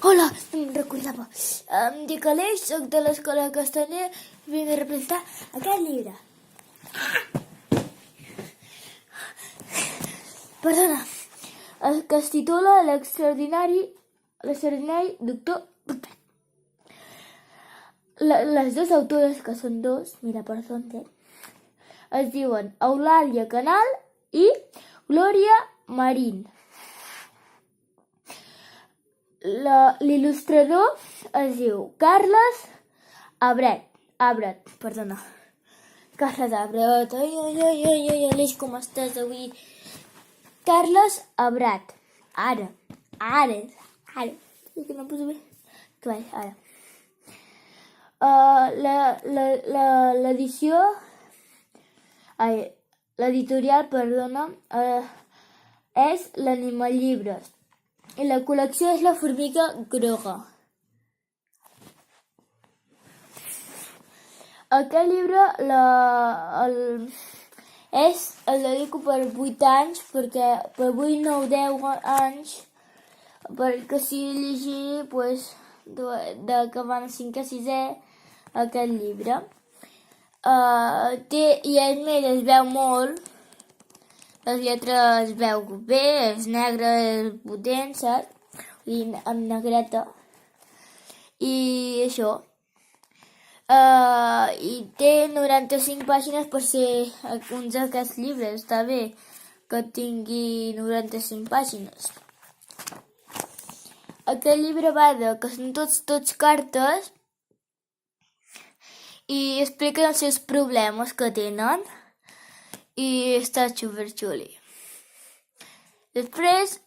Hola, no em recordava. Em dic Aleix, soc de l'Escola Castaner i vinc a representar aquest llibre. Perdona, que es titula L'extraordinari doctor Pictet. Les dues autores, que són dos, mira per Zonte, es diuen Eulàlia Canal i Glòria Marín. L'il·lustrador es diu Carles Abret. Carles Abret. Ai, Aleix, com estàs avui? Carles Abret. Ara. És que no poso bé. Que vaig, ara. L'editorial, és l'Animal Llibres. I la col·lecció és La formiga groga. Aquest llibre el dedico per 8 anys, perquè per 8, 9, 10 anys, perquè si llegir, que van a 5 a 6è, aquest llibre. I a més es veu molt, les lletres es veu bé, és negre, és potent, saps? I amb negreta. I això. I té 95 pàgines per ser uns d'aquests llibres. Està bé que tingui 95 pàgines. Aquest llibre va que són tots cartes i expliquen els seus problemes que tenen. I està superxuli. Després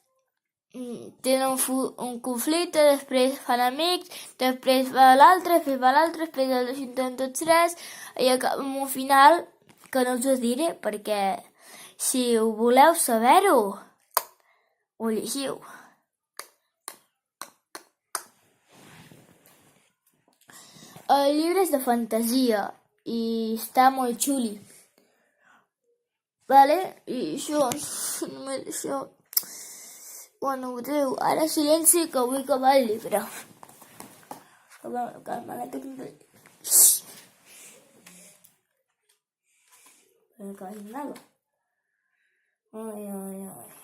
tenen un conflicte, després fan amics, després va l'altre, després els ajunten tots tres i acaba amb un final que no us ho diré, perquè si ho voleu saber-ho, ho llegiu. El llibre és de fantasia i està molt xuli. Vale? I això, només això. Bueno, adéu. Ara silenci, que vull acabar el llibre. Calma, que tinc el llibre. Però que vaig nada. Ai.